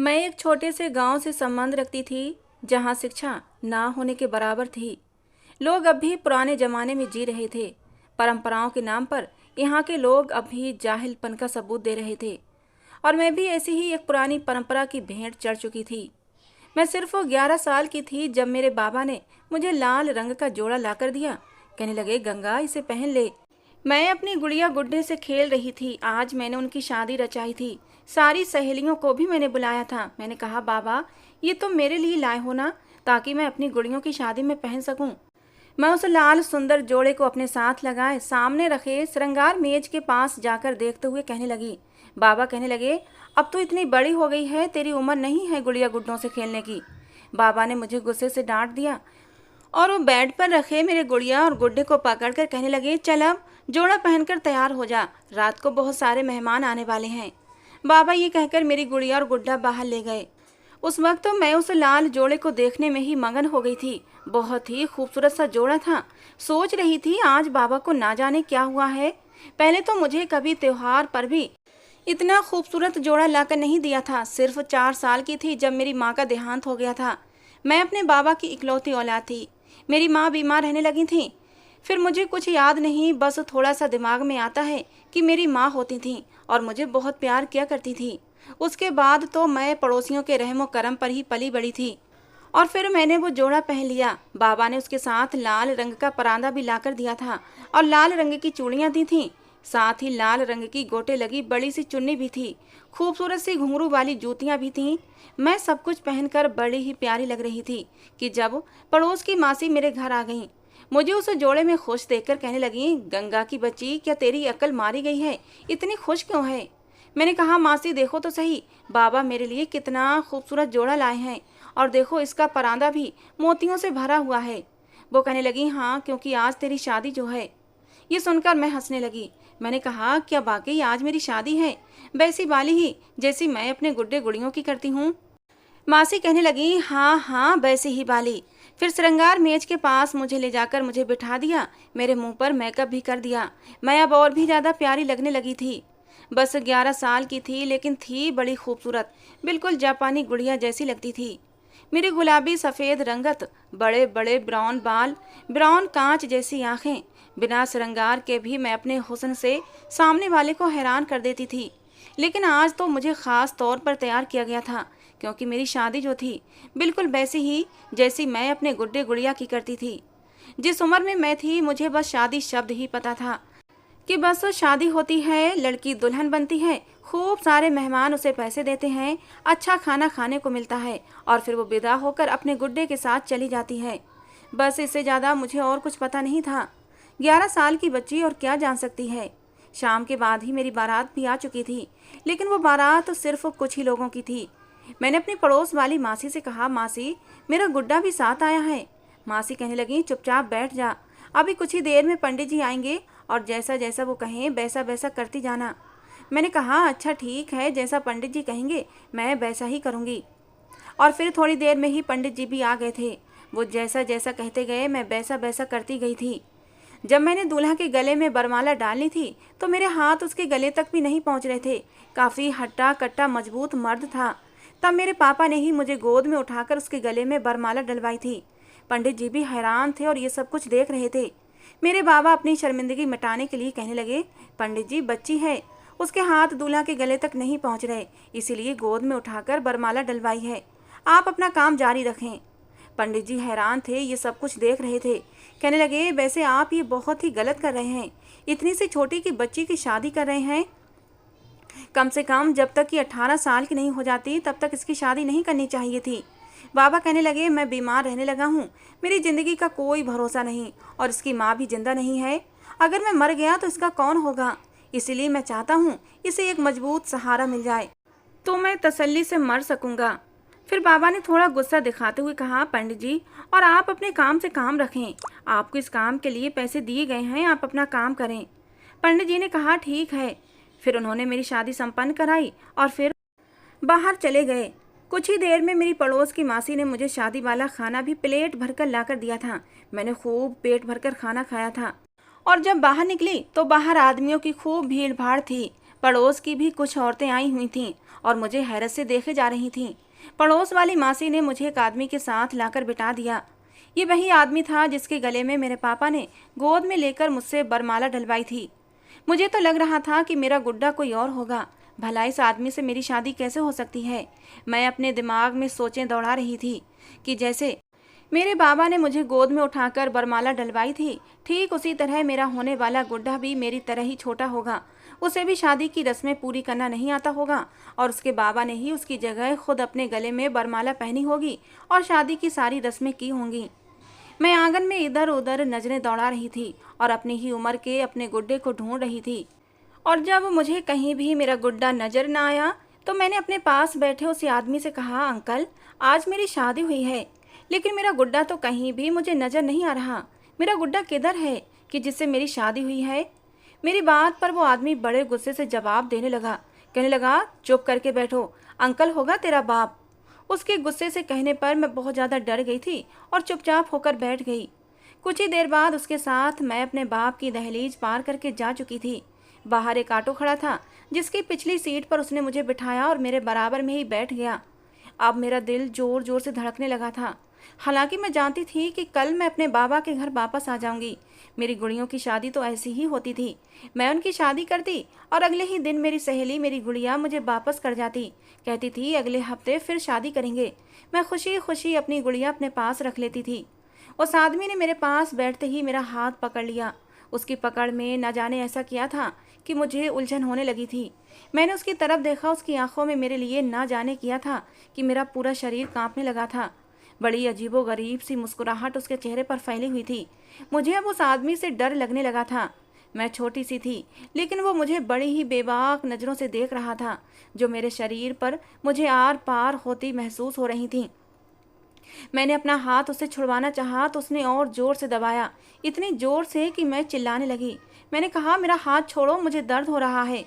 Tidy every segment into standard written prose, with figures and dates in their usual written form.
मैं एक छोटे से गांव से संबंध रखती थी, जहां शिक्षा ना होने के बराबर थी। लोग अब भी पुराने जमाने में जी रहे थे। परंपराओं के नाम पर यहाँ के लोग अब भी जाहिलपन का सबूत दे रहे थे। और मैं भी ऐसी ही एक पुरानी परंपरा की भेंट चढ़ चुकी थी। मैं सिर्फ 11 साल की थी जब मेरे बाबा ने मुझे लाल रंग का जोड़ा लाकर दिया। कहने लगे, गंगा, इसे पहन ले। मैं अपनी गुड़िया गुड्डे से खेल रही थी। आज मैंने उनकी शादी रचाई थी। सारी सहेलियों को भी मैंने बुलाया था। मैंने कहा, बाबा, ये तो मेरे लिए लाए हो ना, ताकि मैं अपनी गुड़ियों की शादी में पहन सकूं। मैं उस लाल सुंदर जोड़े को अपने साथ लगाए सामने रखे श्रृंगार मेज के पास जाकर देखते हुए कहने लगी। बाबा कहने लगे, अब तो इतनी बड़ी हो गई है, तेरी उम्र नहीं है गुड़िया गुड्डों से खेलने की। बाबा ने मुझे गुस्से से डांट दिया और वो बेड पर रखे मेरे गुड़िया और गुड्डे को पकड़कर कहने लगे, चल अब जोड़ा पहनकर तैयार हो जा, रात को बहुत सारे मेहमान आने वाले हैं। बाबा ये कहकर मेरी गुड़िया और गुड्डा बाहर ले गए। उस वक्त तो मैं उस लाल जोड़े को देखने में ही मगन हो गई थी। बहुत ही खूबसूरत सा जोड़ा था। सोच रही थी आज बाबा को ना जाने क्या हुआ है। पहले तो मुझे कभी त्योहार पर भी इतना खूबसूरत जोड़ा लाकर नहीं दिया था। सिर्फ 4 साल की थी जब मेरी माँ का देहांत हो गया था। मैं अपने बाबा की इकलौती औलाद थी। मेरी माँ बीमार रहने लगी थी। फिर मुझे कुछ याद नहीं, बस थोड़ा सा दिमाग में आता है कि मेरी माँ होती थी और मुझे बहुत प्यार किया करती थी। उसके बाद तो मैं पड़ोसियों के रहमो करम पर ही पली बड़ी थी। और फिर मैंने वो जोड़ा पहन लिया। बाबा ने उसके साथ लाल रंग का परांदा भी लाकर दिया था और लाल रंग की चूड़ियाँ दी थीं। साथ ही लाल रंग की गोटे लगी बड़ी सी चुन्नी भी थी। खूबसूरत सी घुंघरू वाली जूतियाँ भी थीं। मैं सब कुछ पहनकर बड़ी ही प्यारी लग रही थी कि जब पड़ोस की मासी मेरे घर आ गईं। मुझे उस जोड़े में खुश देखकर कहने लगी, गंगा की बच्ची, क्या तेरी अक्ल मारी गई है? इतनी खुश क्यों है? मैंने कहा, मासी देखो तो सही, बाबा मेरे लिए कितना खूबसूरत जोड़ा लाए हैं और देखो इसका परांदा भी मोतियों से भरा हुआ है। वो कहने लगी, हाँ, क्योंकि आज तेरी शादी जो है। ये सुनकर मैं हंसने लगी। मैंने कहा, क्या वाकई आज मेरी शादी है? वैसी वाली ही जैसी मैं अपने गुड्डे गुड़ियों की करती हूँ। मासी कहने लगी, हाँ हाँ, वैसी ही वाली। फिर श्रृंगार मेज के पास मुझे ले जाकर मुझे बिठा दिया। मेरे मुंह पर मेकअप भी कर दिया। मैं अब और भी ज़्यादा प्यारी लगने लगी थी। बस 11 साल की थी, लेकिन थी बड़ी खूबसूरत। बिल्कुल जापानी गुड़िया जैसी लगती थी। मेरी गुलाबी सफ़ेद रंगत, बड़े बड़े ब्राउन बाल, ब्राउन कांच जैसी आंखें। बिना श्रृंगार के भी मैं अपने हुस्न से सामने वाले को हैरान कर देती थी। लेकिन आज तो मुझे ख़ास तौर पर तैयार किया गया था, क्योंकि मेरी शादी जो थी बिल्कुल वैसी ही जैसी मैं अपने गुड्डे गुड़िया की करती थी। जिस उम्र में मैं थी, मुझे बस शादी शब्द ही पता था कि बस शादी होती है, लड़की दुल्हन बनती है, खूब सारे मेहमान उसे पैसे देते हैं, अच्छा खाना खाने को मिलता है और फिर वो विदा होकर अपने गुड्डे के साथ चली जाती है। बस इससे ज़्यादा मुझे और कुछ पता नहीं था। 11 साल की बच्ची और क्या जान सकती है। शाम के बाद ही मेरी बारात भी आ चुकी थी, लेकिन वो बारात सिर्फ कुछ ही लोगों की थी। मैंने अपनी पड़ोस वाली मासी से कहा, मासी, मेरा गुड्डा भी साथ आया है। मासी कहने लगी, चुपचाप बैठ जा, अभी कुछ ही देर में पंडित जी आएंगे और जैसा जैसा वो कहें वैसा वैसा करती जाना। मैंने कहा, अच्छा ठीक है, जैसा पंडित जी कहेंगे मैं वैसा ही करूँगी। और फिर थोड़ी देर में ही पंडित जी भी आ गए थे। वो जैसा जैसा कहते गए मैं वैसा वैसा करती गई थी। जब मैंने दूल्हा के गले में बरमाला डालनी थी तो मेरे हाथ उसके गले तक भी नहीं पहुंच रहे थे। काफ़ी हट्टा कट्टा मजबूत मर्द था। तब मेरे पापा ने ही मुझे गोद में उठाकर उसके गले में बरमाला डलवाई थी। पंडित जी भी हैरान थे और ये सब कुछ देख रहे थे। मेरे बाबा अपनी शर्मिंदगी मिटाने के लिए कहने लगे, पंडित जी, बच्ची है, उसके हाथ दूल्हा के गले तक नहीं पहुंच रहे, इसीलिए गोद में उठाकर बरमाला डलवाई है। आप अपना काम जारी रखें। पंडित जी हैरान थे, ये सब कुछ देख रहे थे। कहने लगे, वैसे आप ये बहुत ही गलत कर रहे हैं। इतनी सी छोटी की बच्ची की शादी कर रहे हैं। कम से कम जब तक ये 18 साल की नहीं हो जाती तब तक इसकी शादी नहीं करनी चाहिए थी। बाबा कहने लगे, मैं बीमार रहने लगा हूँ, मेरी ज़िंदगी का कोई भरोसा नहीं और इसकी माँ भी जिंदा नहीं है। अगर मैं मर गया तो इसका कौन होगा? इसीलिए मैं चाहता हूँ इसे एक मजबूत सहारा मिल जाए तो मैं तसल्ली से मर सकूँगा। फिर बाबा ने थोड़ा गुस्सा दिखाते हुए कहा, पंडित जी, और आप अपने काम से काम रखें। आपको इस काम के लिए पैसे दिए गए हैं, आप अपना काम करें। पंडित जी ने कहा, ठीक है। फिर उन्होंने मेरी शादी संपन्न कराई और फिर बाहर चले गए। कुछ ही देर में मेरी पड़ोस की मासी ने मुझे शादी वाला खाना भी प्लेट भरकर लाकर दिया था। मैंने खूब पेट भरकर खाना खाया था और जब बाहर निकली तो बाहर आदमियों की खूब भीड़ भाड़ थी। पड़ोस की भी कुछ औरतें आई हुई थीं और मुझे हैरत से देखे जा रही थीं। पड़ोस वाली मासी ने मुझे एक आदमी के साथ लाकर बिठा दिया। ये वही आदमी था जिसके गले में मेरे पापा ने गोद में लेकर मुझसे बरमाला डलवाई थी। मुझे तो लग रहा था कि मेरा गुड्डा कोई और होगा। भला इस आदमी से मेरी शादी कैसे हो सकती है? मैं अपने दिमाग में सोचें दौड़ा रही थी कि जैसे मेरे बाबा ने मुझे गोद में उठाकर बरमाला डलवाई थी, ठीक उसी तरह मेरा होने वाला गुड्डा भी मेरी तरह ही छोटा होगा। उसे भी शादी की रस्में पूरी करना नहीं आता होगा और उसके बाबा ने ही उसकी जगह खुद अपने गले में बरमाला पहनी होगी और शादी की सारी रस्में की होंगी। मैं आंगन में इधर उधर नजरें दौड़ा रही थी और अपनी ही उम्र के अपने गुड्डे को ढूंढ रही थी। और जब मुझे कहीं भी मेरा गुड्डा नजर न आया तो मैंने अपने पास बैठे उसी आदमी से कहा, अंकल, आज मेरी शादी हुई है, लेकिन मेरा गुड्डा तो कहीं भी मुझे नजर नहीं आ रहा। मेरा गुड्डा किधर है कि जिससे मेरी शादी हुई है? मेरी बात पर वो आदमी बड़े गुस्से से जवाब देने लगा। कहने लगा, चुप करके बैठो, अंकल होगा तेरा बाप। उसके गुस्से से कहने पर मैं बहुत ज़्यादा डर गई थी और चुपचाप होकर बैठ गई। कुछ ही देर बाद उसके साथ मैं अपने बाप की दहलीज पार करके जा चुकी थी। बाहर एक ऑटो खड़ा था जिसकी पिछली सीट पर उसने मुझे बिठाया और मेरे बराबर में ही बैठ गया। अब मेरा दिल जोर जोर से धड़कने लगा था। हालांकि मैं जानती थी कि कल मैं अपने बाबा के घर वापस आ जाऊंगी। मेरी गुड़ियों की शादी तो ऐसी ही होती थी। मैं उनकी शादी करती और अगले ही दिन मेरी सहेली मेरी गुड़िया मुझे वापस कर जाती। कहती थी अगले हफ्ते फिर शादी करेंगे। मैं खुशी खुशी अपनी गुड़िया अपने पास रख लेती थी। उस आदमी ने मेरे पास बैठते ही मेरा हाथ पकड़ लिया। उसकी पकड़ में न जाने ऐसा किया था कि मुझे उलझन होने लगी थी। मैंने उसकी तरफ देखा, उसकी आंखों में मेरे लिए न जाने किया था कि मेरा पूरा शरीर कांपने लगा था। बड़ी अजीबो गरीब सी मुस्कुराहट उसके चेहरे पर फैली हुई थी। मुझे अब उस आदमी से डर लगने लगा था। मैं छोटी सी थी, लेकिन वो मुझे बड़ी ही बेबाक नज़रों से देख रहा था, जो मेरे शरीर पर मुझे आर पार होती महसूस हो रही थी। मैंने अपना हाथ उससे छुड़वाना चाहा तो उसने और जोर से दबाया, इतनी जोर से कि मैं चिल्लाने लगी। मैंने कहा, मेरा हाथ छोड़ो, मुझे दर्द हो रहा है।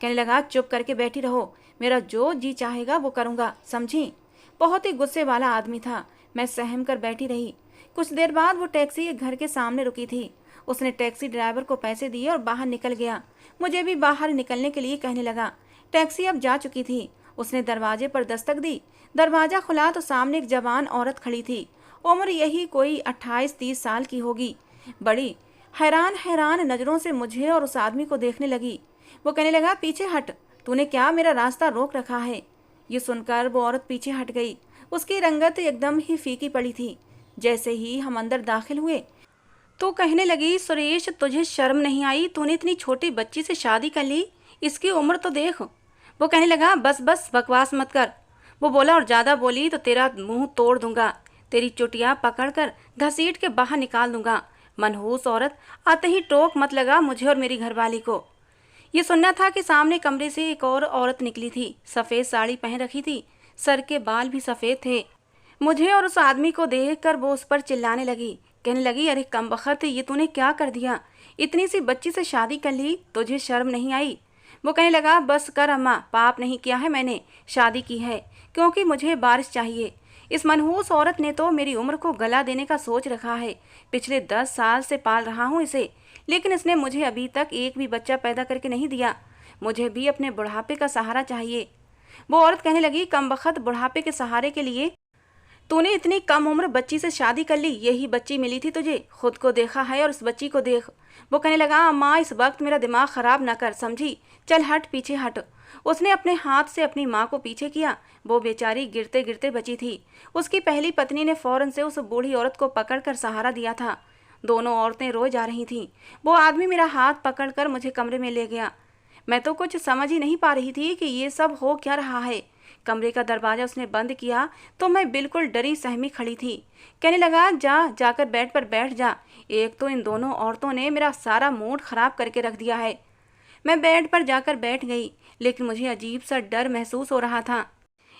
कहने लगा, चुप करके बैठी रहो, मेरा जो जी चाहेगा वो करूँगा, समझी? बहुत ही गुस्से वाला आदमी था। मैं सहम कर बैठी रही। कुछ देर बाद वो टैक्सी घर के सामने रुकी थी। उसने टैक्सी ड्राइवर को पैसे दिए और बाहर निकल गया। मुझे भी बाहर निकलने के लिए कहने लगा। टैक्सी अब जा चुकी थी। उसने दरवाजे पर दस्तक दी। दरवाजा खुला तो सामने एक जवान औरत खड़ी थी। उम्र यही कोई 28-30 साल की होगी। बड़ी हैरान हैरान नज़रों से मुझे और उस आदमी को देखने लगी। वो कहने लगा, पीछे हट, तूने क्या मेरा रास्ता रोक रखा है? ये सुनकर वो औरत पीछे हट गई। उसकी रंगत एकदम ही फीकी पड़ी थी। जैसे ही हम अंदर दाखिल हुए तो कहने लगी, सुरेश, तुझे शर्म नहीं आई? तूने इतनी छोटी बच्ची से शादी कर ली, इसकी उम्र तो देख। वो कहने लगा, बस बस बकवास मत कर। वो बोला, और ज़्यादा बोली तो तेरा मुंह तोड़ दूंगा, तेरी चुटिया पकड़कर घसीट के बाहर निकाल दूंगा। मनहूस औरत, आते ही टोक मत लगा मुझे और मेरी घरवाली को। ये सुनना था कि सामने कमरे से एक और औरत निकली थी। सफ़ेद साड़ी पहन रखी थी, सर के बाल भी सफ़ेद थे। मुझे और उस आदमी को देखकर वो उस पर चिल्लाने लगी। कहने लगी, अरे कमबख्त, ये तूने क्या कर दिया? इतनी सी बच्ची से शादी कर ली, तुझे शर्म नहीं आई? वो कहने लगा, बस कर अम्मा, पाप नहीं किया है मैंने, शादी की है क्योंकि मुझे बारिश चाहिए। इस मनहूस औरत ने तो मेरी उम्र को गला देने का सोच रखा है। पिछले 10 साल से पाल रहा हूँ इसे, लेकिन इसने मुझे अभी तक एक भी बच्चा पैदा करके नहीं दिया। मुझे भी अपने बुढ़ापे का सहारा चाहिए। वो औरत कहने लगी, कमबख्त, बुढ़ापे के सहारे के लिए तूने इतनी कम उम्र बच्ची से शादी कर ली? यही बच्ची मिली थी तुझे? खुद को देखा है और उस बच्ची को देख। वो कहने लगा, माँ, इस वक्त मेरा दिमाग खराब ना कर, समझी? चल हट, पीछे हट। उसने अपने हाथ से अपनी माँ को पीछे किया। वो बेचारी गिरते गिरते बची थी। उसकी पहली पत्नी ने फौरन से उस बूढ़ी औरत को पकड़कर सहारा दिया था। दोनों औरतें रोए जा रही थीं। वो आदमी मेरा हाथ पकड़कर मुझे कमरे में ले गया। मैं तो कुछ समझ ही नहीं पा रही थी कि ये सब हो क्या रहा है। कमरे का दरवाज़ा उसने बंद किया तो मैं बिल्कुल डरी सहमी खड़ी थी। कहने लगा, जाकर बेड पर बैठ जा। एक तो इन दोनों औरतों ने मेरा सारा मूड ख़राब करके रख दिया है। मैं बेड पर जाकर बैठ गई, लेकिन मुझे अजीब सा डर महसूस हो रहा था।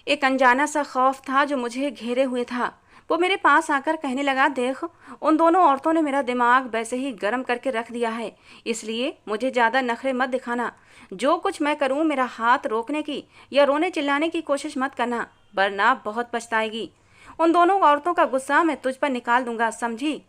एक अनजाना सा खौफ था जो मुझे घेरे हुए था। वो मेरे पास आकर कहने लगा, देख, उन दोनों औरतों ने मेरा दिमाग वैसे ही गर्म करके रख दिया है, इसलिए मुझे ज़्यादा नखरे मत दिखाना। जो कुछ मैं करूं, मेरा हाथ रोकने की या रोने चिल्लाने की कोशिश मत करना, वरना बहुत पछताएगी। उन दोनों औरतों का गुस्सा मैं तुझ पर निकाल दूंगा, समझी?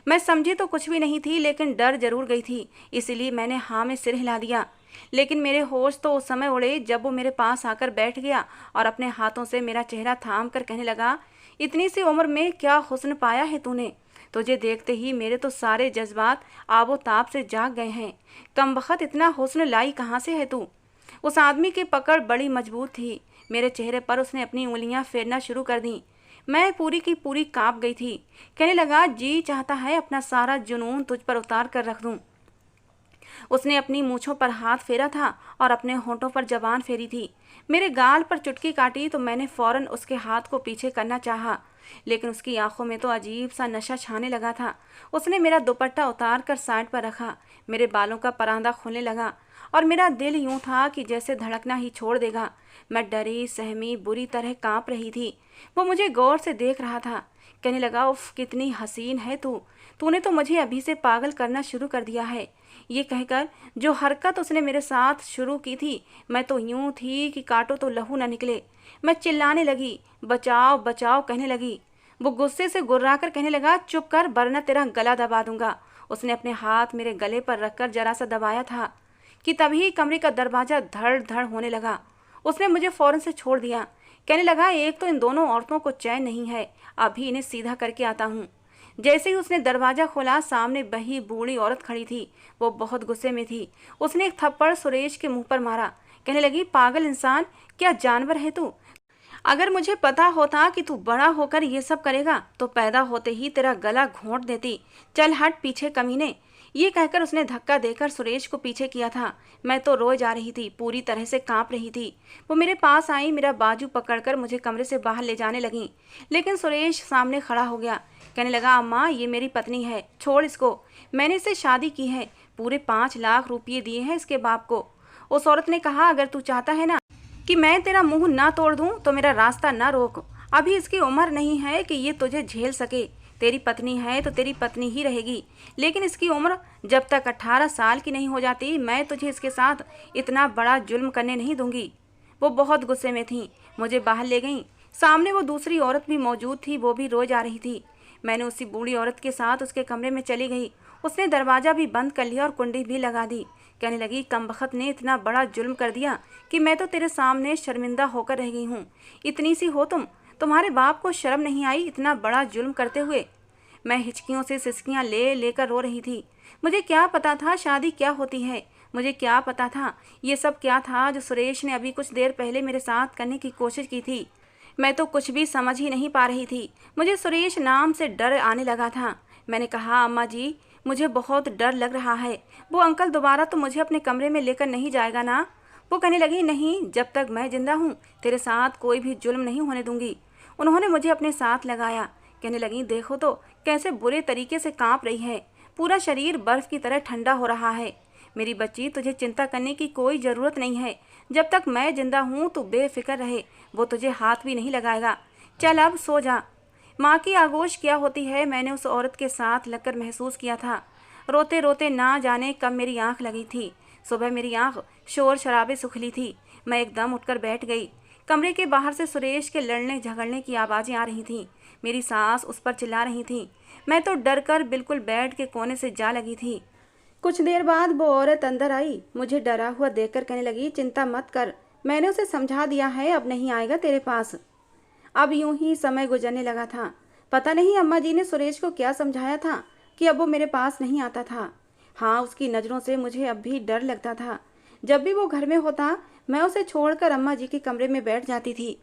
मैं समझी तो कुछ भी नहीं थी, लेकिन डर जरूर गई थी, इसीलिए मैंने हाँ में सिर हिला दिया। लेकिन मेरे होश तो उस समय उड़े जब वो मेरे पास आकर बैठ गया और अपने हाथों से मेरा चेहरा थाम कर कहने लगा, इतनी सी उम्र में क्या हुस्न पाया है तूने। तुझे देखते ही मेरे तो सारे जज्बात आबोताब से जाग गए हैं। कमबख्त इतना हुस्न लाई कहाँ से है तू। उस आदमी की पकड़ बड़ी मजबूत थी। मेरे चेहरे पर उसने अपनी उंगलियां फेरना शुरू कर दी। मैं पूरी की पूरी कांप गई थी। कहने लगा, जी चाहता है अपना सारा जुनून तुझ पर उतार कर रख दूं। उसने अपनी मूंछों पर हाथ फेरा था और अपने होंठों पर जबान फेरी थी। मेरे गाल पर चुटकी काटी तो मैंने फौरन उसके हाथ को पीछे करना चाहा, लेकिन उसकी आंखों में तो अजीब सा नशा छाने लगा था। उसने मेरा दुपट्टा उतार कर साइड पर रखा। मेरे बालों का परांदा खुलने लगा और मेरा दिल यूं था कि जैसे धड़कना ही छोड़ देगा। मैं डरी सहमी बुरी तरह कांप रही थी। वो मुझे गौर से देख रहा था। कहने लगा, उफ कितनी हसीन है तूने तो मुझे अभी से पागल करना शुरू कर दिया है। ये कहकर जो हरकत उसने मेरे साथ शुरू की थी, मैं तो यूं थी कि काटो तो लहू न निकले। मैं चिल्लाने लगी, बचाओ बचाओ कहने लगी। वो गुस्से से गुर्राकर कहने लगा, चुप कर वरना तेरा गला दबा दूंगा। उसने अपने हाथ मेरे गले पर रखकर जरा सा दबाया था कि तभी कमरे का दरवाजा धड़ धड़ होने लगा। उसने मुझे फौरन से छोड़ दिया। कहने लगा, एक तो इन दोनों औरतों को चैन नहीं है, अभी इन्हें सीधा करके आता हूँ। जैसे ही उसने दरवाजा खोला, सामने बही बूढ़ी औरत खड़ी थी। वो बहुत गुस्से में थी। उसने एक थप्पड़ सुरेश के मुंह पर मारा। कहने लगी, पागल इंसान, क्या जानवर है तू। अगर मुझे पता होता कि तू बड़ा होकर ये सब करेगा तो पैदा होते ही तेरा गला घोंट देती। चल हट पीछे कमीने। ये कहकर उसने धक्का देकर सुरेश को पीछे किया था। मैं तो रोए जा रही थी, पूरी तरह से कांप रही थी। वो मेरे पास आई, मेरा बाजू पकड़कर मुझे कमरे से बाहर ले जाने लगी, लेकिन सुरेश सामने खड़ा हो गया। कहने लगा, अम्मा ये मेरी पत्नी है, छोड़ इसको। मैंने इससे शादी की है, पूरे 5 लाख रुपये दिए हैं इसके बाप को। उस औरत ने कहा, अगर तू चाहता है ना कि मैं तेरा मुंह ना तोड़ दूं तो मेरा रास्ता ना रोक। अभी इसकी उम्र नहीं है कि ये तुझे झेल सके। तेरी पत्नी है तो तेरी पत्नी ही रहेगी, लेकिन इसकी उम्र जब तक 18 साल की नहीं हो जाती, मैं तुझे इसके साथ इतना बड़ा जुल्म करने नहीं दूंगी। वो बहुत गुस्से में थी, मुझे बाहर ले गईं। सामने वो दूसरी औरत भी मौजूद थी, वो भी रो जा रही थी। मैंने उसी बूढ़ी औरत के साथ उसके कमरे में चली गई। उसने दरवाज़ा भी बंद कर लिया और कुंडी भी लगा दी। कहने लगी, कमबख्त ने इतना बड़ा जुल्म कर दिया कि मैं तो तेरे सामने शर्मिंदा होकर रह गई हूँ। इतनी सी हो तुम्हारे बाप को शर्म नहीं आई इतना बड़ा जुल्म करते हुए। मैं हिचकियों से सिसकियाँ ले लेकर रो रही थी। मुझे क्या पता था शादी क्या होती है। मुझे क्या पता था ये सब क्या था जो सुरेश ने अभी कुछ देर पहले मेरे साथ करने की कोशिश की थी। मैं तो कुछ भी समझ ही नहीं पा रही थी। मुझे सुरेश नाम से डर आने लगा था। मैंने कहा, अम्मा जी मुझे बहुत डर लग रहा है। वो अंकल दोबारा तो मुझे अपने कमरे में लेकर नहीं जाएगा ना। वो कहने लगी, नहीं, जब तक मैं जिंदा हूँ तेरे साथ कोई भी जुल्म नहीं होने दूंगी। उन्होंने मुझे अपने साथ लगाया। कहने लगी, देखो तो कैसे बुरे तरीके से कांप रही है, पूरा शरीर बर्फ की तरह ठंडा हो रहा है। मेरी बच्ची, तुझे चिंता करने की कोई ज़रूरत नहीं है। जब तक मैं जिंदा हूँ तू बेफिक्र रहे, वो तुझे हाथ भी नहीं लगाएगा। चल अब सो जा। माँ की आगोश क्या होती है मैंने उस औरत के साथ लगकर महसूस किया था। रोते रोते ना जाने कब मेरी आंख लगी थी। सुबह मेरी आंख शोर शराबे से खुली थी। मैं एकदम उठकर बैठ गई। कमरे के बाहर से सुरेश के लड़ने झगड़ने की आवाज़ें आ रही थीं। मेरी सास उस पर चिल्ला रही थी। मैं तो डर कर बिल्कुल बेड के कोने से जा लगी थी। कुछ देर बाद वो औरत अंदर आई। मुझे डरा हुआ देखकर कहने लगी, चिंता मत कर, मैंने उसे समझा दिया है, अब नहीं आएगा तेरे पास। अब यूं ही समय गुजरने लगा था। पता नहीं अम्मा जी ने सुरेश को क्या समझाया था कि अब वो मेरे पास नहीं आता था। हाँ, उसकी नज़रों से मुझे अब भी डर लगता था। जब भी वो घर में होता मैं उसे छोड़कर अम्मा जी के कमरे में बैठ जाती थी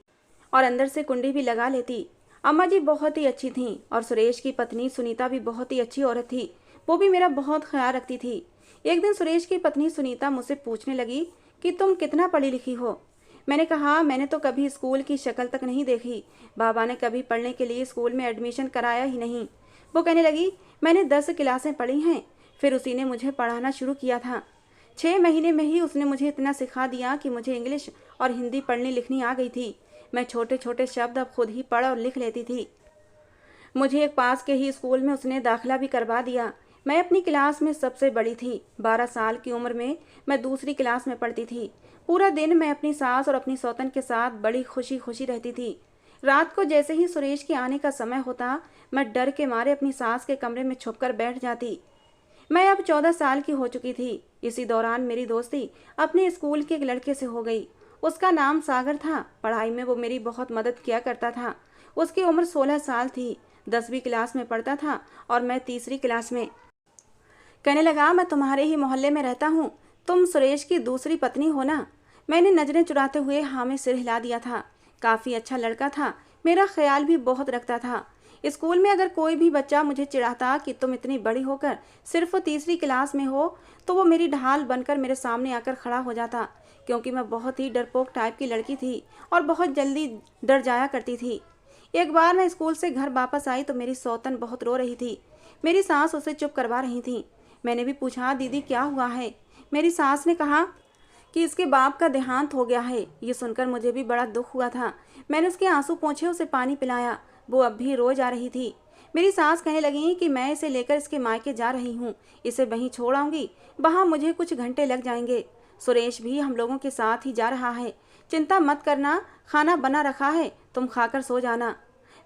और अंदर से कुंडी भी लगा लेती। अम्मा जी बहुत ही अच्छी थीं और सुरेश की पत्नी सुनीता भी बहुत ही अच्छी औरत थी। वो भी मेरा बहुत ख्याल रखती थी। एक दिन सुरेश की पत्नी सुनीता मुझसे पूछने लगी कि तुम कितना पढ़ी लिखी हो। मैंने कहा, मैंने तो कभी स्कूल की शक्ल तक नहीं देखी। बाबा ने कभी पढ़ने के लिए स्कूल में एडमिशन कराया ही नहीं। वो कहने लगी, मैंने 10 क्लासें पढ़ी हैं, फिर उसी ने मुझे पढ़ाना शुरू किया था। 6 महीने में ही उसने मुझे इतना सिखा दिया कि मुझे इंग्लिश और हिंदी पढ़नी लिखनी आ गई थी। मैं छोटे छोटे शब्द अब खुद ही पढ़ और लिख लेती थी। मुझे एक पास के ही स्कूल में उसने दाखिला भी करवा दिया। मैं अपनी क्लास में सबसे बड़ी थी। 12 साल की उम्र में मैं दूसरी क्लास में पढ़ती थी। पूरा दिन मैं अपनी सास और अपनी सौतन के साथ बड़ी खुशी खुशी रहती थी। रात को जैसे ही सुरेश के आने का समय होता मैं डर के मारे अपनी सास के कमरे में छुपकर बैठ जाती। मैं अब 14 साल की हो चुकी थी। इसी दौरान मेरी दोस्ती अपने स्कूल के एक लड़के से हो गई। उसका नाम सागर था। पढ़ाई में वो मेरी बहुत मदद किया करता था। उसकी उम्र 16 साल थी। 10वीं क्लास में पढ़ता था और मैं तीसरी क्लास में। कहने लगा, मैं तुम्हारे ही मोहल्ले में रहता हूँ, तुम सुरेश की दूसरी पत्नी हो ना? मैंने नजरें चुराते हुए हाँ में सिर हिला दिया था। काफ़ी अच्छा लड़का था, मेरा ख्याल भी बहुत रखता था। स्कूल में अगर कोई भी बच्चा मुझे चिढ़ाता कि तुम इतनी बड़ी होकर सिर्फ तीसरी क्लास में हो, तो वो मेरी ढाल बनकर मेरे सामने आकर खड़ा हो जाता, क्योंकि मैं बहुत ही डरपोक टाइप की लड़की थी और बहुत जल्दी डर जाया करती थी। एक बार मैं स्कूल से घर वापस आई तो मेरी सौतन बहुत रो रही थी। मेरी सास उसे चुप करवा रही थी। मैंने भी पूछा, दीदी क्या हुआ है? मेरी सास ने कहा कि इसके बाप का देहांत हो गया है। ये सुनकर मुझे भी बड़ा दुख हुआ था। मैंने उसके आंसू पोंछे, उसे पानी पिलाया। वो अब भी रो जा रही थी। मेरी सास कहने लगी कि मैं इसे लेकर इसके मायके जा रही हूँ, इसे वहीं छोड़ आऊंगी, वहाँ मुझे कुछ घंटे लग जाएंगे। सुरेश भी हम लोगों के साथ ही जा रहा है। चिंता मत करना, खाना बना रखा है, तुम खाकर सो जाना।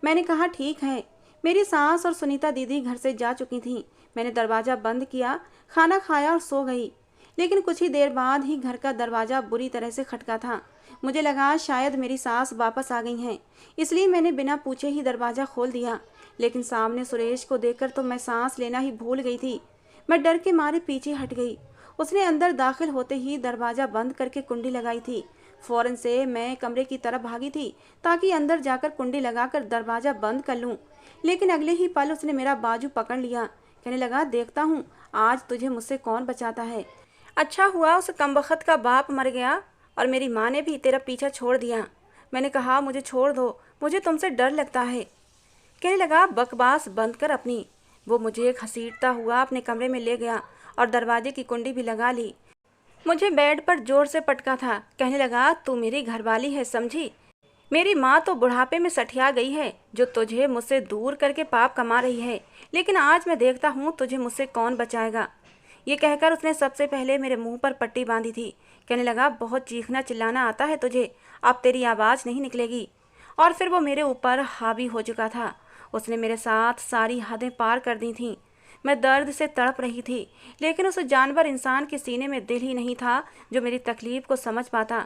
मैंने कहा ठीक है। मेरी सास और सुनीता दीदी घर से जा चुकी थीं। मैंने दरवाज़ा बंद किया, खाना खाया और सो गई। लेकिन कुछ ही देर बाद ही घर का दरवाज़ा बुरी तरह से खटका था। मुझे लगा शायद मेरी सास वापस आ गई हैं, इसलिए मैंने बिना पूछे ही दरवाज़ा खोल दिया। लेकिन सामने सुरेश को देखकर तो मैं सांस लेना ही भूल गई थी। मैं डर के मारे पीछे हट गई। उसने अंदर दाखिल होते ही दरवाज़ा बंद करके कुंडी लगाई थी। फौरन से मैं कमरे की तरफ भागी थी ताकि अंदर जाकर कुंडी लगाकर दरवाज़ा बंद कर लूँ। लेकिन अगले ही पल उसने मेरा बाजू पकड़ लिया। कहने लगा, देखता हूँ आज तुझे मुझसे कौन बचाता है। अच्छा हुआ उस कमबख्त का बाप मर गया और मेरी माँ ने भी तेरा पीछा छोड़ दिया। मैंने कहा, मुझे छोड़ दो, मुझे तुमसे डर लगता है। कहने लगा, बकवास बंद कर अपनी। वो मुझे घसीटता हुआ अपने कमरे में ले गया और दरवाजे की कुंडी भी लगा ली। मुझे बेड पर जोर से पटका था। कहने लगा, तू मेरी घरवाली है समझी? मेरी माँ तो बुढ़ापे में सठिया गई है, जो तुझे मुझसे दूर करके पाप कमा रही है। लेकिन आज मैं देखता हूँ तुझे मुझसे कौन बचाएगा। ये कहकर उसने सबसे पहले मेरे मुंह पर पट्टी बांधी थी। कहने लगा, बहुत चीखना चिल्लाना आता है तुझे, अब तेरी आवाज़ नहीं निकलेगी। और फिर वो मेरे ऊपर हावी हो चुका था। उसने मेरे साथ सारी हदें पार कर दी थीं। मैं दर्द से तड़प रही थी, लेकिन उस जानवर इंसान के सीने में दिल ही नहीं था जो मेरी तकलीफ़ को समझ पाता।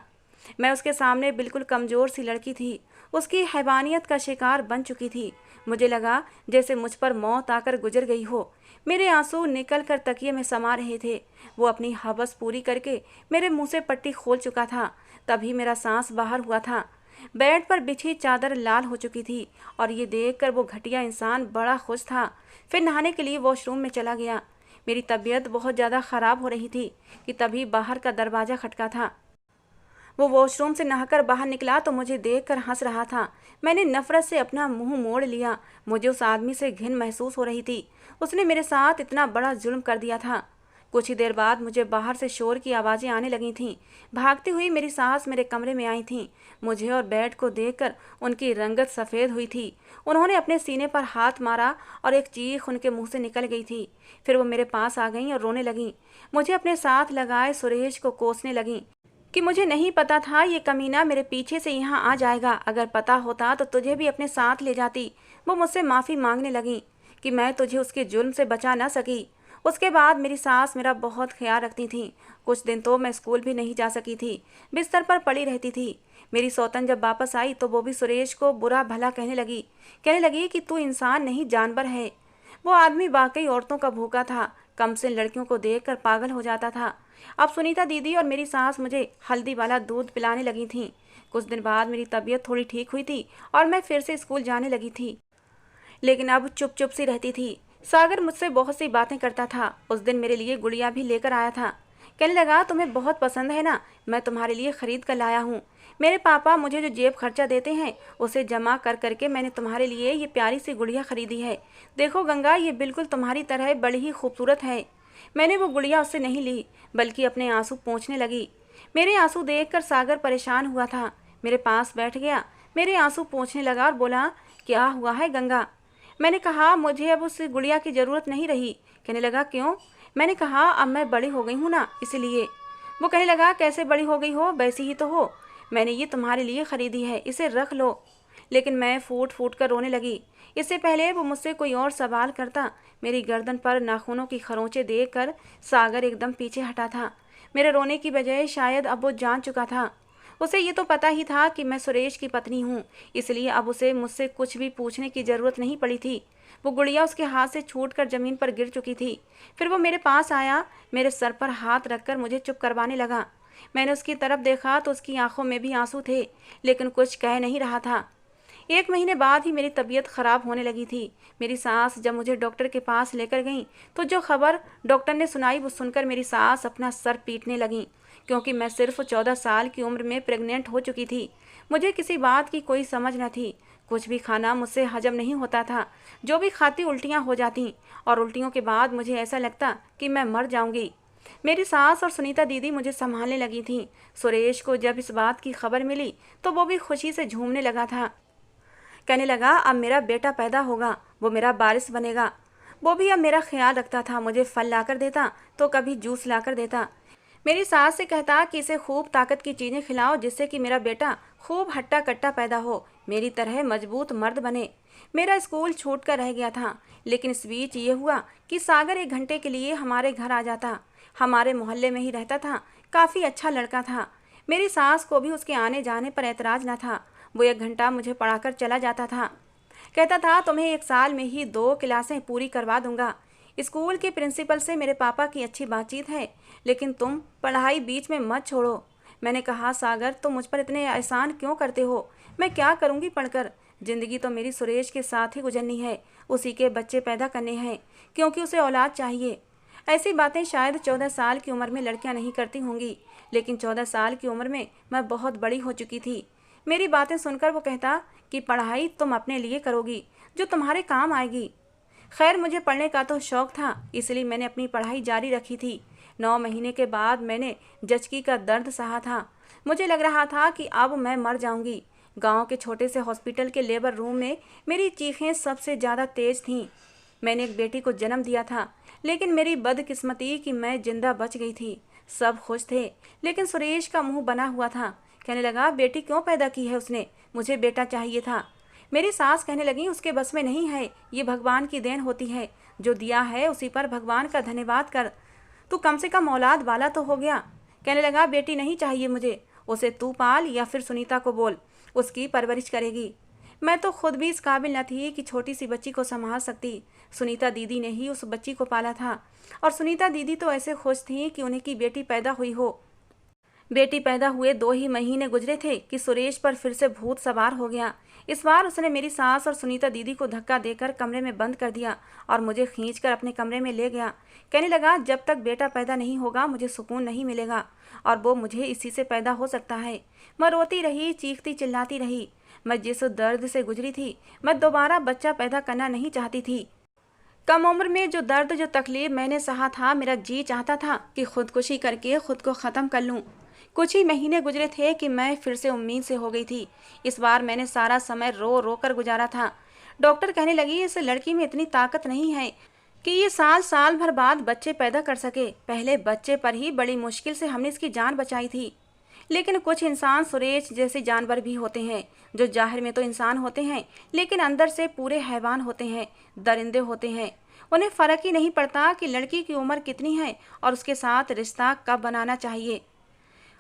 मैं उसके सामने बिल्कुल कमज़ोर सी लड़की थी, उसकी हैवानियत का शिकार बन चुकी थी। मुझे लगा जैसे मुझ पर मौत आकर गुजर गई हो। मेरे आंसू निकल कर तकिए में समा रहे थे। वो अपनी हवस पूरी करके मेरे मुंह से पट्टी खोल चुका था। तभी मेरा सांस बाहर हुआ था। बेड पर बिछी चादर लाल हो चुकी थी और ये देखकर वो घटिया इंसान बड़ा खुश था। फिर नहाने के लिए वॉशरूम में चला गया। मेरी तबीयत बहुत ज़्यादा ख़राब हो रही थी कि तभी बाहर का दरवाज़ा खटका था। वो वॉशरूम से नहाकर बाहर निकला तो मुझे देखकर हंस रहा था। मैंने नफरत से अपना मुंह मोड़ लिया। मुझे उस आदमी से घिन महसूस हो रही थी। उसने मेरे साथ इतना बड़ा जुल्म कर दिया था। कुछ ही देर बाद मुझे बाहर से शोर की आवाज़ें आने लगी थीं। भागती हुई मेरी सास मेरे कमरे में आई थीं। मुझे और बेड को देखकर उनकी रंगत सफ़ेद हुई थी। उन्होंने अपने सीने पर हाथ मारा और एक चीख उनके मुंह से निकल गई थी। फिर वो मेरे पास आ गईं और रोने लगीं। मुझे अपने साथ लगाए सुरेश को कोसने लगीं कि मुझे नहीं पता था ये कमीना मेरे पीछे से यहाँ आ जाएगा। अगर पता होता तो तुझे भी अपने साथ ले जाती। वो मुझसे माफ़ी मांगने लगी कि मैं तुझे उसके जुल्म से बचा ना सकी। उसके बाद मेरी सास मेरा बहुत ख्याल रखती थी। कुछ दिन तो मैं स्कूल भी नहीं जा सकी थी, बिस्तर पर पड़ी रहती थी। मेरी सौतन जब वापस आई तो वो भी सुरेश को बुरा भला कहने लगी कि तू इंसान नहीं जानवर है। वो आदमी वाकई औरतों का भूखा था, कम से लड़कियों को देखकर पागल हो जाता था। अब सुनीता दीदी और मेरी सास मुझे हल्दी वाला दूध पिलाने लगी थीं। कुछ दिन बाद मेरी तबीयत थोड़ी ठीक हुई थी और मैं फिर से स्कूल जाने लगी थी, लेकिन अब चुप चुप सी रहती थी। सागर मुझसे बहुत सी बातें करता था। उस दिन मेरे लिए गुड़िया भी लेकर आया था। कहने लगा, तुम्हें बहुत पसंद है ना, मैं तुम्हारे लिए खरीद कर लाया हूँ। मेरे पापा मुझे जो जेब खर्चा देते हैं उसे जमा कर करके मैंने तुम्हारे लिए ये प्यारी सी गुड़िया खरीदी है। देखो गंगा, ये बिल्कुल तुम्हारी तरह बड़ी ही खूबसूरत है। मैंने वो गुड़िया उससे नहीं ली, बल्कि अपने आंसू पोंछने लगी। मेरे आंसू देखकर सागर परेशान हुआ था। मेरे पास बैठ गया, मेरे आंसू पोंछने लगा और बोला, क्या हुआ है गंगा? मैंने कहा, मुझे अब उस गुड़िया की ज़रूरत नहीं रही। कहने लगा, क्यों? मैंने कहा, अब मैं बड़ी हो गई हूँ ना, इसलिए। वो कहने लगा, कैसे बड़ी हो गई हो? वैसी ही तो हो। मैंने ये तुम्हारे लिए ख़रीदी है, इसे रख लो। लेकिन मैं फूट फूट कर रोने लगी। इससे पहले वो मुझसे कोई और सवाल करता, मेरी गर्दन पर नाखूनों की खरोंचें देखकर सागर एकदम पीछे हटा था। मेरे रोने की बजाय शायद अब वो जान चुका था। उसे ये तो पता ही था कि मैं सुरेश की पत्नी हूँ, इसलिए अब उसे मुझसे कुछ भी पूछने की ज़रूरत नहीं पड़ी थी। वो गुड़िया उसके हाथ से छूटकर ज़मीन पर गिर चुकी थी। फिर वो मेरे पास आया, मेरे सर पर हाथ रखकर मुझे चुप करवाने लगा। मैंने उसकी तरफ देखा तो उसकी आंखों में भी आंसू थे, लेकिन कुछ कह नहीं रहा था। 1 महीने बाद ही मेरी तबीयत खराब होने लगी थी। मेरी सास जब मुझे डॉक्टर के पास लेकर गई तो जो खबर डॉक्टर ने सुनाई वो सुनकर मेरी सास अपना सर पीटने लगी, क्योंकि मैं सिर्फ 14 साल की उम्र में प्रेग्नेंट हो चुकी थी। मुझे किसी बात की कोई समझ न थी। कुछ भी खाना मुझसे हजम नहीं होता था। जो भी खाती उल्टियाँ हो जाती, और उल्टियों के बाद मुझे ऐसा लगता कि मैं मर जाऊंगी। मेरी सास और सुनीता दीदी मुझे संभालने लगी थीं। सुरेश को जब इस बात की खबर मिली तो वो भी खुशी से झूमने लगा था। कहने लगा, अब मेरा बेटा पैदा होगा, वो मेरा वारिस बनेगा। वो भी अब मेरा ख्याल रखता था, मुझे फल लाकर देता तो कभी जूस लाकर देता। मेरी सास से कहता कि इसे खूब ताकत की चीज़ें खिलाओ, जिससे कि मेरा बेटा खूब हट्टा कट्टा पैदा हो, मेरी तरह मजबूत मर्द बने। मेरा स्कूल छूट कर रह गया था, लेकिन इस बीच ये हुआ कि सागर 1 घंटे के लिए हमारे घर आ जाता। हमारे मोहल्ले में ही रहता था, काफ़ी अच्छा लड़का था। मेरी सास को भी उसके आने जाने पर ऐतराज़ न था। वो 1 घंटा मुझे पढ़ाकर चला जाता था। कहता था, तुम्हें 1 साल में ही 2 क्लासें पूरी करवा दूंगा। स्कूल के प्रिंसिपल से मेरे पापा की अच्छी बातचीत है, लेकिन तुम पढ़ाई बीच में मत छोड़ो। मैंने कहा, सागर तुम मुझ पर इतने एहसान क्यों करते हो? मैं क्या करूँगी पढ़कर? ज़िंदगी तो मेरी सुरेश के साथ ही गुजरनी है, उसी के बच्चे पैदा करने हैं, क्योंकि उसे औलाद चाहिए। ऐसी बातें शायद 14 साल की उम्र में लड़कियां नहीं करती होंगी, लेकिन 14 साल की उम्र में मैं बहुत बड़ी हो चुकी थी। मेरी बातें सुनकर वो कहता कि पढ़ाई तुम अपने लिए करोगी, जो तुम्हारे काम आएगी। खैर, मुझे पढ़ने का तो शौक़ था, इसलिए मैंने अपनी पढ़ाई जारी रखी थी। 9 महीने के बाद मैंने जचकी का दर्द सहा था। मुझे लग रहा था कि अब मैं मर जाऊंगी। गांव के छोटे से हॉस्पिटल के लेबर रूम में मेरी चीखें सबसे ज़्यादा तेज थीं। मैंने एक बेटी को जन्म दिया था, लेकिन मेरी बदकिस्मती कि मैं जिंदा बच गई थी। सब खुश थे, लेकिन सुरेश का मुंह बना हुआ था। कहने लगा, बेटी क्यों पैदा की है उसने? मुझे बेटा चाहिए था। मेरी सास कहने लगी, उसके बस में नहीं है, ये भगवान की देन होती है। जो दिया है उसी पर भगवान का धन्यवाद कर। तू कम से कम औलाद वाला तो हो गया। कहने लगा, बेटी नहीं चाहिए मुझे, उसे तू पाल या फिर सुनीता को बोल, उसकी परवरिश करेगी। मैं तो खुद भी इस काबिल न थी कि छोटी सी बच्ची को संभाल सकती। सुनीता दीदी ने ही उस बच्ची को पाला था, और सुनीता दीदी तो ऐसे खुश थी कि उन्हें की बेटी पैदा हुई हो। बेटी पैदा हुए 2 ही महीने गुजरे थे कि सुरेश पर फिर से भूत सवार हो गया। इस बार उसने मेरी सास और सुनीता दीदी को धक्का देकर कमरे में बंद कर दिया और मुझे खींचकर अपने कमरे में ले गया। कहने लगा, जब तक बेटा पैदा नहीं होगा मुझे सुकून नहीं मिलेगा, और वो मुझे इसी से पैदा हो सकता है। मैं रोती रही, चीखती चिल्लाती रही। मैं जिस दर्द से गुजरी थी, मैं दोबारा बच्चा पैदा करना नहीं चाहती थी। कम उम्र में जो दर्द, जो तकलीफ मैंने सहा था, मेरा जी चाहता था कि खुदकुशी करके खुद को ख़त्म कर लूं। कुछ ही महीने गुजरे थे कि मैं फिर से उम्मीद से हो गई थी। इस बार मैंने सारा समय रो रो कर गुजारा था। डॉक्टर कहने लगी, इस लड़की में इतनी ताकत नहीं है कि ये साल साल भर बाद बच्चे पैदा कर सके। पहले बच्चे पर ही बड़ी मुश्किल से हमने इसकी जान बचाई थी। लेकिन कुछ इंसान सुरेश जैसे जानवर भी होते हैं, जो जाहिर में तो इंसान होते हैं, लेकिन अंदर से पूरे हैवान होते हैं, दरिंदे होते हैं। उन्हें फ़र्क ही नहीं पड़ता कि लड़की की उम्र कितनी है और उसके साथ रिश्ता कब बनाना चाहिए,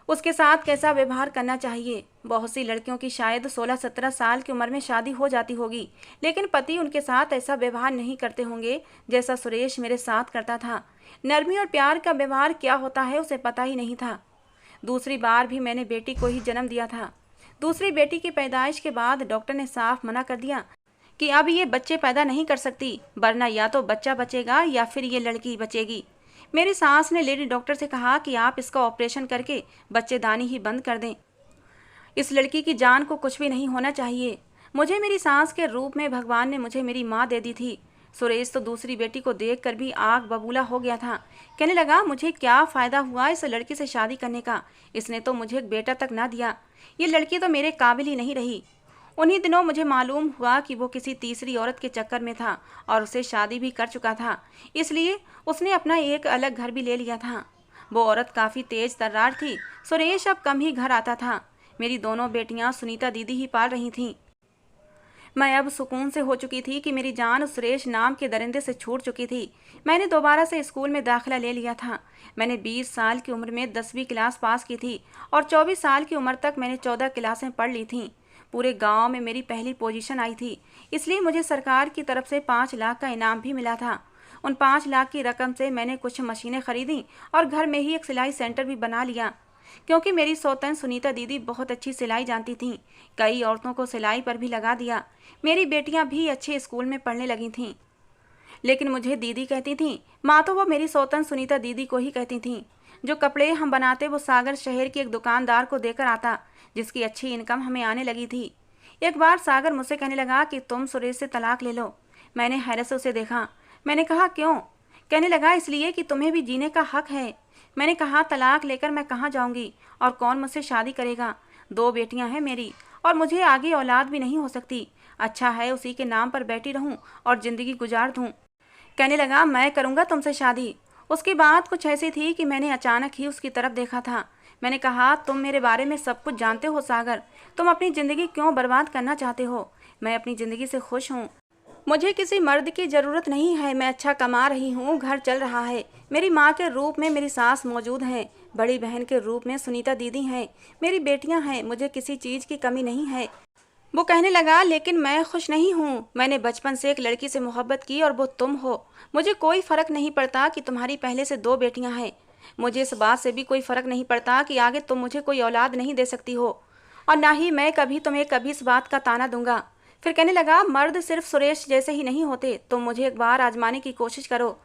उसके साथ कैसा व्यवहार करना चाहिए। बहुत सी लड़कियों की शायद 16-17 साल की उम्र में शादी हो जाती होगी, लेकिन पति उनके साथ ऐसा व्यवहार नहीं करते होंगे जैसा सुरेश मेरे साथ करता था। नरमी और प्यार का व्यवहार क्या होता है उसे पता ही नहीं था। दूसरी बार भी मैंने बेटी को ही जन्म दिया था। दूसरी बेटी की पैदाइश के बाद डॉक्टर ने साफ मना कर दिया कि अब ये बच्चे पैदा नहीं कर सकती, वरना या तो बच्चा बचेगा या फिर ये लड़की बचेगी। मेरी सास ने लेडी डॉक्टर से कहा कि आप इसका ऑपरेशन करके बच्चेदानी ही बंद कर दें। इस लड़की की जान को कुछ भी नहीं होना चाहिए। मुझे मेरी सास के रूप में भगवान ने मुझे मेरी माँ दे दी थी। सुरेश तो दूसरी बेटी को देखकर भी आग बबूला हो गया था। कहने लगा, मुझे क्या फ़ायदा हुआ इस लड़की से शादी करने का? इसने तो मुझे एक बेटा तक ना दिया। ये लड़की तो मेरे काबिल ही नहीं रही। उन्हीं दिनों मुझे मालूम हुआ कि वो किसी तीसरी औरत के चक्कर में था और उसे शादी भी कर चुका था, इसलिए उसने अपना एक अलग घर भी ले लिया था। वो औरत काफ़ी तेज तर्रार थी। सुरेश अब कम ही घर आता था। मेरी दोनों बेटियां सुनीता दीदी ही पाल रही थीं। मैं अब सुकून से हो चुकी थी कि मेरी जान उस सुरेश नाम के दरिंदे से छूट चुकी थी। मैंने दोबारा से स्कूल में दाखिला ले लिया था। मैंने 20 साल की उम्र में 10वीं क्लास पास की थी और 24 साल की उम्र तक मैंने 14 क्लासें पढ़ ली थीं। पूरे गांव में मेरी पहली पोजीशन आई थी, इसलिए मुझे सरकार की तरफ से 5 लाख का इनाम भी मिला था। उन 5 लाख की रकम से मैंने कुछ मशीनें खरीदी और घर में ही एक सिलाई सेंटर भी बना लिया, क्योंकि मेरी सौतन सुनीता दीदी बहुत अच्छी सिलाई जानती थीं। कई औरतों को सिलाई पर भी लगा दिया। मेरी बेटियां भी अच्छे स्कूल में पढ़ने लगी थीं। लेकिन मुझे दीदी कहती थीं, माँ तो वो मेरी सौतन सुनीता दीदी को ही कहती थीं। जो कपड़े हम बनाते वो सागर शहर के एक दुकानदार को देकर आता, जिसकी अच्छी इनकम हमें आने लगी थी। एक बार सागर मुझसे कहने लगा कि तुम सुरेश से तलाक ले लो। मैंने हैरत से उसे देखा। मैंने कहा, क्यों? कहने लगा, इसलिए कि तुम्हें भी जीने का हक है। मैंने कहा, तलाक लेकर मैं कहाँ जाऊंगी और कौन मुझसे शादी करेगा? 2 बेटियां हैं मेरी और मुझे आगे औलाद भी नहीं हो सकती। अच्छा है उसी के नाम पर बैठी रहूं और जिंदगी गुजार दूं। कहने लगा, मैं करूंगा तुमसे शादी। उसकी बात कुछ ऐसी थी कि मैंने अचानक ही उसकी तरफ देखा था। मैंने कहा, तुम मेरे बारे में सब कुछ जानते हो सागर, तुम अपनी ज़िंदगी क्यों बर्बाद करना चाहते हो? मैं अपनी ज़िंदगी से खुश हूँ। मुझे किसी मर्द की ज़रूरत नहीं है। मैं अच्छा कमा रही हूँ, घर चल रहा है। मेरी माँ के रूप में मेरी सास मौजूद है, बड़ी बहन के रूप में सुनीता दीदी हैं, मेरी बेटियाँ हैं। मुझे किसी चीज़ की कमी नहीं है। वो कहने लगा, लेकिन मैं खुश नहीं हूँ। मैंने बचपन से एक लड़की से मोहब्बत की और वो तुम हो। मुझे कोई फ़र्क नहीं पड़ता कि तुम्हारी पहले से 2 बेटियाँ हैं। मुझे इस बात से भी कोई फ़र्क नहीं पड़ता कि आगे तुम मुझे कोई औलाद नहीं दे सकती हो, और ना ही मैं कभी इस बात का ताना दूंगा। फिर कहने लगा, मर्द सिर्फ सुरेश जैसे ही नहीं होते, तुम मुझे एक बार आजमाने की कोशिश करो।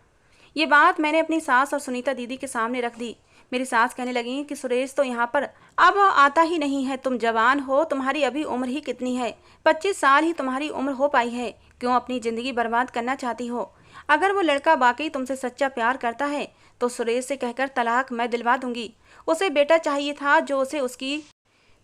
ये बात मैंने अपनी सास और सुनीता दीदी के सामने रख दी। मेरी सास कहने लगी कि सुरेश तो यहाँ पर अब आता ही नहीं है। तुम जवान हो, तुम्हारी अभी उम्र ही कितनी है? 25 साल ही तुम्हारी उम्र हो पाई है। क्यों अपनी ज़िंदगी बर्बाद करना चाहती हो? अगर वो लड़का वाकई तुमसे सच्चा प्यार करता है तो सुरेश से कहकर तलाक मैं दिलवा दूंगी। उसे बेटा चाहिए था जो उसे उसकी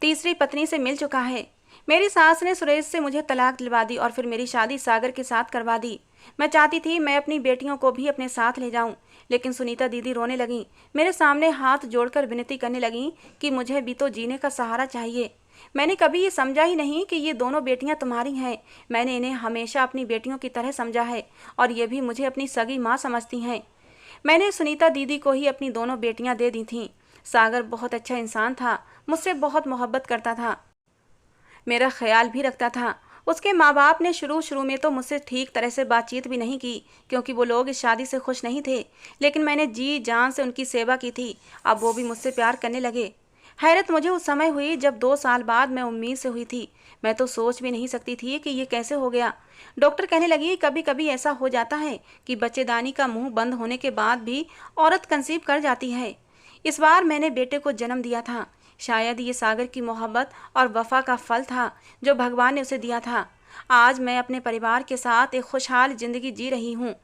तीसरी पत्नी से मिल चुका है। मेरी सास ने सुरेश से मुझे तलाक दिलवा दी और फिर मेरी शादी सागर के साथ करवा दी। मैं चाहती थी मैं अपनी बेटियों को भी अपने साथ ले जाऊं, लेकिन सुनीता दीदी रोने लगी। मेरे सामने हाथ जोड़कर विनती करने लगी कि मुझे भी तो जीने का सहारा चाहिए। मैंने कभी ये समझा ही नहीं कि ये दोनों बेटियां तुम्हारी हैं। मैंने इन्हें हमेशा अपनी बेटियों की तरह समझा है और ये भी मुझे अपनी सगी माँ समझती हैं। मैंने सुनीता दीदी को ही अपनी दोनों बेटियां दे दी थीं। सागर बहुत अच्छा इंसान था, मुझसे बहुत मोहब्बत करता था, मेरा ख्याल भी रखता था। उसके माँ बाप ने शुरू में तो मुझसे ठीक तरह से बातचीत भी नहीं की, क्योंकि वो लोग इस शादी से खुश नहीं थे। लेकिन मैंने जी जान से उनकी सेवा की थी। अब वो भी मुझसे प्यार करने लगे। हैरत मुझे उस समय हुई जब 2 साल बाद मैं उम्मीद से हुई थी। मैं तो सोच भी नहीं सकती थी कि ये कैसे हो गया। डॉक्टर कहने लगी, कभी कभी ऐसा हो जाता है कि बच्चेदानी का मुंह बंद होने के बाद भी औरत कंसीव कर जाती है। इस बार मैंने बेटे को जन्म दिया था। शायद ये सागर की मोहब्बत और वफा का फल था जो भगवान ने उसे दिया था। आज मैं अपने परिवार के साथ एक खुशहाल जिंदगी जी रही हूँ।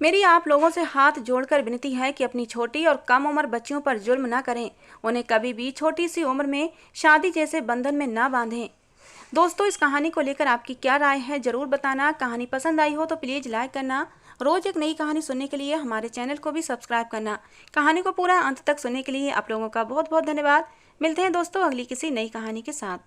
मेरी आप लोगों से हाथ जोड़कर विनती है कि अपनी छोटी और कम उम्र बच्चियों पर जुल्म ना करें। उन्हें कभी भी छोटी सी उम्र में शादी जैसे बंधन में ना बांधें। दोस्तों, इस कहानी को लेकर आपकी क्या राय है ज़रूर बताना। कहानी पसंद आई हो तो प्लीज़ लाइक करना। रोज़ एक नई कहानी सुनने के लिए हमारे चैनल को भी सब्सक्राइब करना। कहानी को पूरा अंत तक सुनने के लिए आप लोगों का बहुत बहुत धन्यवाद। मिलते हैं दोस्तों अगली किसी नई कहानी के साथ।